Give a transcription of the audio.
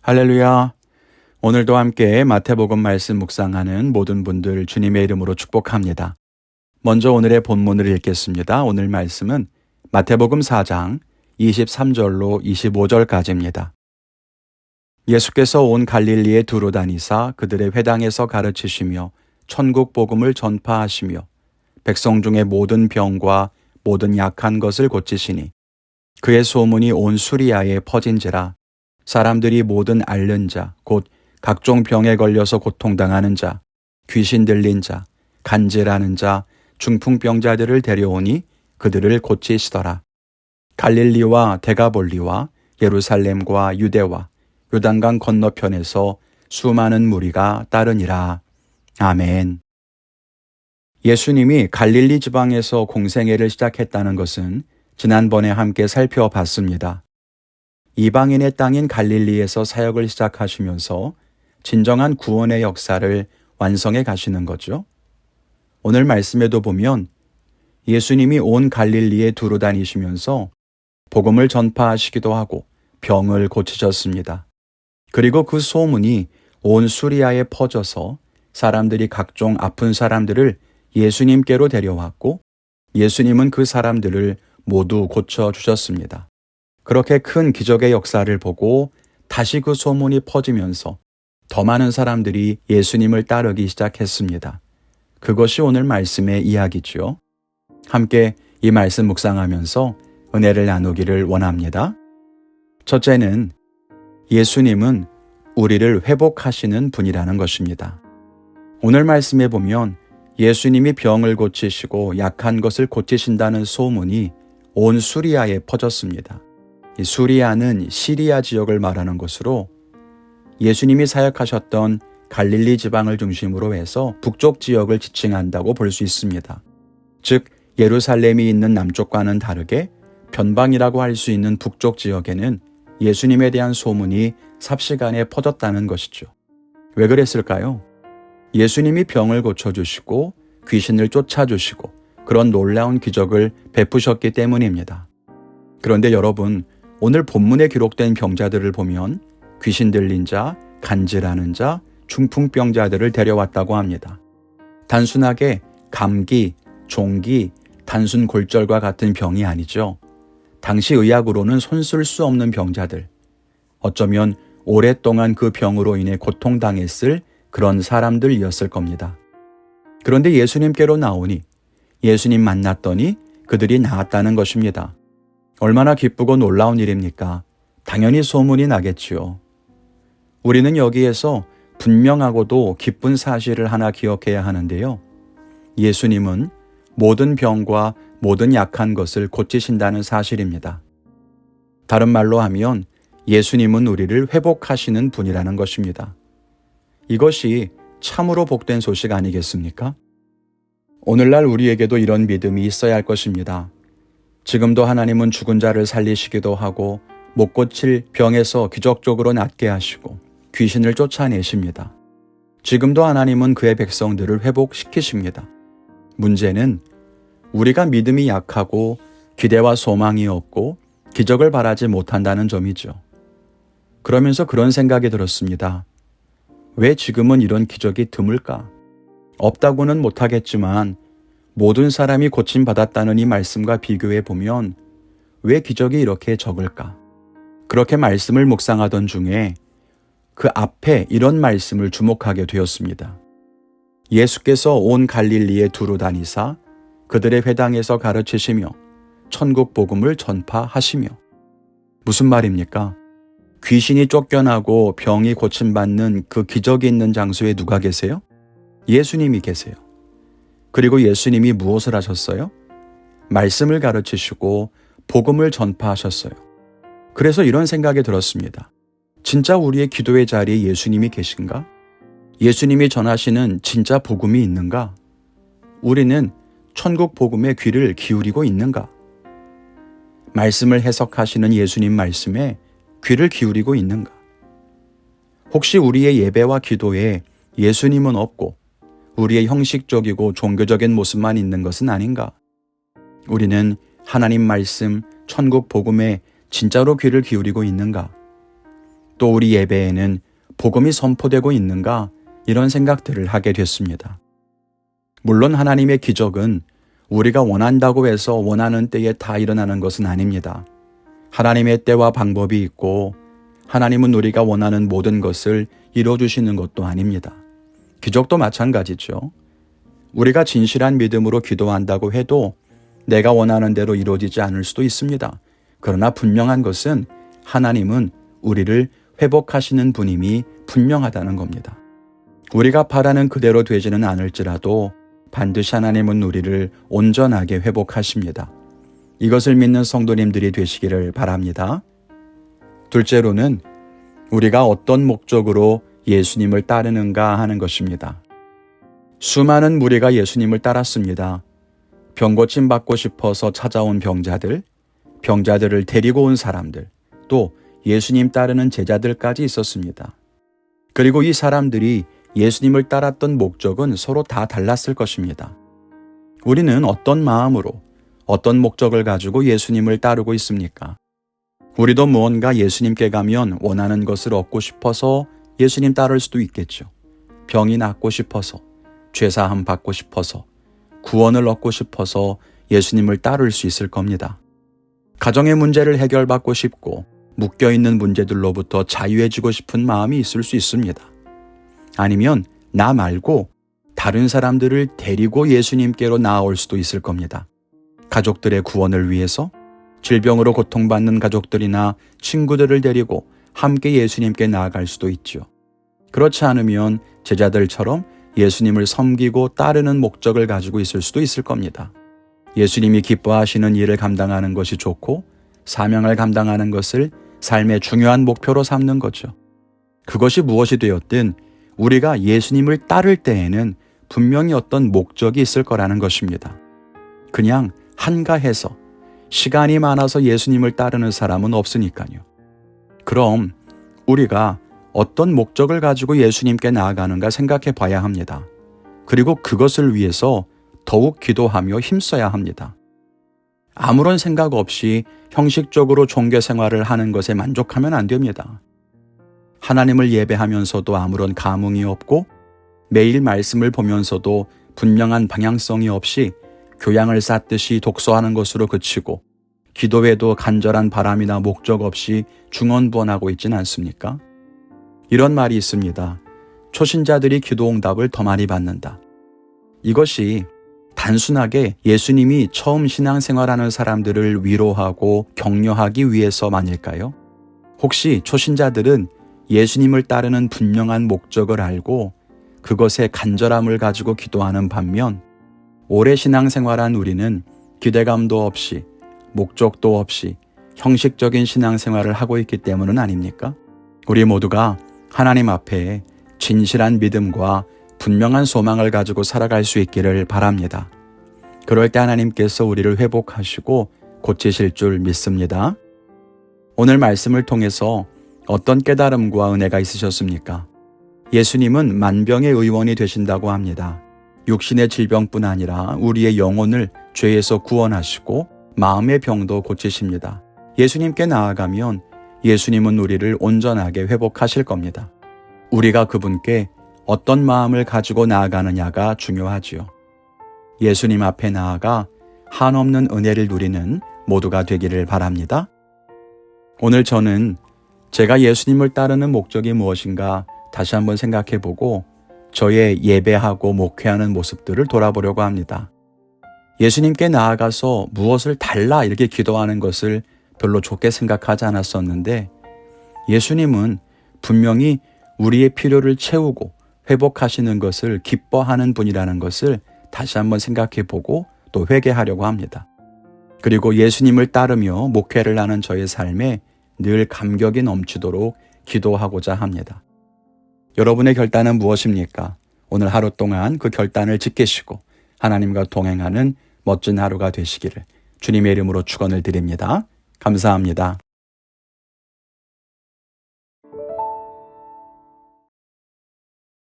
할렐루야. 오늘도 함께 마태복음 말씀 묵상하는 모든 분들 주님의 이름으로 축복합니다. 먼저 오늘의 본문을 읽겠습니다. 오늘 말씀은 마태복음 4장 23절로 25절까지입니다. 예수께서 온 갈릴리에 두루 다니사 그들의 회당에서 가르치시며 천국 복음을 전파하시며 백성 중에 모든 병과 모든 약한 것을 고치시니 그의 소문이 온 수리아에 퍼진지라. 사람들이 모든 앓는 자, 곧 각종 병에 걸려서 고통당하는 자, 귀신 들린 자, 간질하는 자, 중풍병자들을 데려오니 그들을 고치시더라. 갈릴리와 데가볼리와 예루살렘과 유대와 요단강 건너편에서 수많은 무리가 따르니라. 아멘. 예수님이 갈릴리 지방에서 공생애를 시작했다는 것은 지난번에 함께 살펴봤습니다. 이방인의 땅인 갈릴리에서 사역을 시작하시면서 진정한 구원의 역사를 완성해 가시는 거죠. 오늘 말씀에도 보면 예수님이 온 갈릴리에 두루 다니시면서 복음을 전파하시기도 하고 병을 고치셨습니다. 그리고 그 소문이 온 수리아에 퍼져서 사람들이 각종 아픈 사람들을 예수님께로 데려왔고 예수님은 그 사람들을 모두 고쳐주셨습니다. 그렇게 큰 기적의 역사를 보고 다시 그 소문이 퍼지면서 더 많은 사람들이 예수님을 따르기 시작했습니다. 그것이 오늘 말씀의 이야기죠. 함께 이 말씀 묵상하면서 은혜를 나누기를 원합니다. 첫째는 예수님은 우리를 회복하시는 분이라는 것입니다. 오늘 말씀에 보면 예수님이 병을 고치시고 약한 것을 고치신다는 소문이 온 수리아에 퍼졌습니다. 이 수리아는 시리아 지역을 말하는 것으로 예수님이 사역하셨던 갈릴리 지방을 중심으로 해서 북쪽 지역을 지칭한다고 볼 수 있습니다. 즉 예루살렘이 있는 남쪽과는 다르게 변방이라고 할 수 있는 북쪽 지역에는 예수님에 대한 소문이 삽시간에 퍼졌다는 것이죠. 왜 그랬을까요? 예수님이 병을 고쳐주시고 귀신을 쫓아주시고 그런 놀라운 기적을 베푸셨기 때문입니다. 그런데 여러분, 오늘 본문에 기록된 병자들을 보면 귀신 들린 자, 간질하는 자, 중풍병자들을 데려왔다고 합니다. 단순하게 감기, 종기, 단순 골절과 같은 병이 아니죠. 당시 의학으로는 손쓸 수 없는 병자들, 어쩌면 오랫동안 그 병으로 인해 고통당했을 그런 사람들이었을 겁니다. 그런데 예수님께로 나오니 예수님 만났더니 그들이 나았다는 것입니다. 얼마나 기쁘고 놀라운 일입니까? 당연히 소문이 나겠지요. 우리는 여기에서 분명하고도 기쁜 사실을 하나 기억해야 하는데요. 예수님은 모든 병과 모든 약한 것을 고치신다는 사실입니다. 다른 말로 하면 예수님은 우리를 회복하시는 분이라는 것입니다. 이것이 참으로 복된 소식 아니겠습니까? 오늘날 우리에게도 이런 믿음이 있어야 할 것입니다. 지금도 하나님은 죽은 자를 살리시기도 하고 못 고칠 병에서 기적적으로 낫게 하시고 귀신을 쫓아내십니다. 지금도 하나님은 그의 백성들을 회복시키십니다. 문제는 우리가 믿음이 약하고 기대와 소망이 없고 기적을 바라지 못한다는 점이죠. 그러면서 그런 생각이 들었습니다. 왜 지금은 이런 기적이 드물까? 없다고는 못하겠지만 모든 사람이 고침받았다는 이 말씀과 비교해 보면 왜 기적이 이렇게 적을까? 그렇게 말씀을 묵상하던 중에 그 앞에 이런 말씀을 주목하게 되었습니다. 예수께서 온 갈릴리에 두루 다니사 그들의 회당에서 가르치시며 천국 복음을 전파하시며. 무슨 말입니까? 귀신이 쫓겨나고 병이 고침받는 그 기적이 있는 장소에 누가 계세요? 예수님이 계세요. 그리고 예수님이 무엇을 하셨어요? 말씀을 가르치시고 복음을 전파하셨어요. 그래서 이런 생각이 들었습니다. 진짜 우리의 기도의 자리에 예수님이 계신가? 예수님이 전하시는 진짜 복음이 있는가? 우리는 천국 복음에 귀를 기울이고 있는가? 말씀을 해석하시는 예수님 말씀에 귀를 기울이고 있는가? 혹시 우리의 예배와 기도에 예수님은 없고 우리의 형식적이고 종교적인 모습만 있는 것은 아닌가? 우리는 하나님 말씀, 천국 복음에 진짜로 귀를 기울이고 있는가? 또 우리 예배에는 복음이 선포되고 있는가 이런 생각들을 하게 됐습니다. 물론 하나님의 기적은 우리가 원한다고 해서 원하는 때에 다 일어나는 것은 아닙니다. 하나님의 때와 방법이 있고 하나님은 우리가 원하는 모든 것을 이루어주시는 것도 아닙니다. 기적도 마찬가지죠. 우리가 진실한 믿음으로 기도한다고 해도 내가 원하는 대로 이루어지지 않을 수도 있습니다. 그러나 분명한 것은 하나님은 우리를 회복하시는 분임이 분명하다는 겁니다. 우리가 바라는 그대로 되지는 않을지라도 반드시 하나님은 우리를 온전하게 회복하십니다. 이것을 믿는 성도님들이 되시기를 바랍니다. 둘째로는 우리가 어떤 목적으로 예수님을 따르는가 하는 것입니다. 수많은 무리가 예수님을 따랐습니다. 병고침 받고 싶어서 찾아온 병자들, 병자들을 데리고 온 사람들, 또 예수님 따르는 제자들까지 있었습니다. 그리고 이 사람들이 예수님을 따랐던 목적은 서로 다 달랐을 것입니다. 우리는 어떤 마음으로, 어떤 목적을 가지고 예수님을 따르고 있습니까? 우리도 무언가 예수님께 가면 원하는 것을 얻고 싶어서 예수님 따를 수도 있겠죠. 병이 낫고 싶어서, 죄사함 받고 싶어서, 구원을 얻고 싶어서 예수님을 따를 수 있을 겁니다. 가정의 문제를 해결받고 싶고 묶여있는 문제들로부터 자유해지고 싶은 마음이 있을 수 있습니다. 아니면 나 말고 다른 사람들을 데리고 예수님께로 나아올 수도 있을 겁니다. 가족들의 구원을 위해서 질병으로 고통받는 가족들이나 친구들을 데리고 함께 예수님께 나아갈 수도 있죠. 그렇지 않으면 제자들처럼 예수님을 섬기고 따르는 목적을 가지고 있을 수도 있을 겁니다. 예수님이 기뻐하시는 일을 감당하는 것이 좋고 사명을 감당하는 것을 삶의 중요한 목표로 삼는 거죠. 그것이 무엇이 되었든 우리가 예수님을 따를 때에는 분명히 어떤 목적이 있을 거라는 것입니다. 그냥 한가해서 시간이 많아서 예수님을 따르는 사람은 없으니까요. 그럼 우리가 어떤 목적을 가지고 예수님께 나아가는가 생각해 봐야 합니다. 그리고 그것을 위해서 더욱 기도하며 힘써야 합니다. 아무런 생각 없이 형식적으로 종교 생활을 하는 것에 만족하면 안 됩니다. 하나님을 예배하면서도 아무런 감흥이 없고 매일 말씀을 보면서도 분명한 방향성이 없이 교양을 쌓듯이 독서하는 것으로 그치고 기도에도 간절한 바람이나 목적 없이 중언부언하고 있진 않습니까? 이런 말이 있습니다. 초신자들이 기도 응답을 더 많이 받는다. 이것이 단순하게 예수님이 처음 신앙생활하는 사람들을 위로하고 격려하기 위해서만일까요? 혹시 초신자들은 예수님을 따르는 분명한 목적을 알고 그것에 간절함을 가지고 기도하는 반면 오래 신앙생활한 우리는 기대감도 없이 목적도 없이 형식적인 신앙생활을 하고 있기 때문은 아닙니까? 우리 모두가 하나님 앞에 진실한 믿음과 분명한 소망을 가지고 살아갈 수 있기를 바랍니다. 그럴 때 하나님께서 우리를 회복하시고 고치실 줄 믿습니다. 오늘 말씀을 통해서 어떤 깨달음과 은혜가 있으셨습니까? 예수님은 만병의 의원이 되신다고 합니다. 육신의 질병뿐 아니라 우리의 영혼을 죄에서 구원하시고 마음의 병도 고치십니다. 예수님께 나아가면 예수님은 우리를 온전하게 회복하실 겁니다. 우리가 그분께 어떤 마음을 가지고 나아가느냐가 중요하지요. 예수님 앞에 나아가 한없는 은혜를 누리는 모두가 되기를 바랍니다. 오늘 저는 제가 예수님을 따르는 목적이 무엇인가 다시 한번 생각해보고 저의 예배하고 목회하는 모습들을 돌아보려고 합니다. 예수님께 나아가서 무엇을 달라 이렇게 기도하는 것을 별로 좋게 생각하지 않았었는데 예수님은 분명히 우리의 필요를 채우고 회복하시는 것을 기뻐하는 분이라는 것을 다시 한번 생각해보고 또 회개하려고 합니다. 그리고 예수님을 따르며 목회를 하는 저의 삶에 늘 감격이 넘치도록 기도하고자 합니다. 여러분의 결단은 무엇입니까? 오늘 하루 동안 그 결단을 지키시고 하나님과 동행하는 멋진 하루가 되시기를 주님의 이름으로 축원을 드립니다. 감사합니다.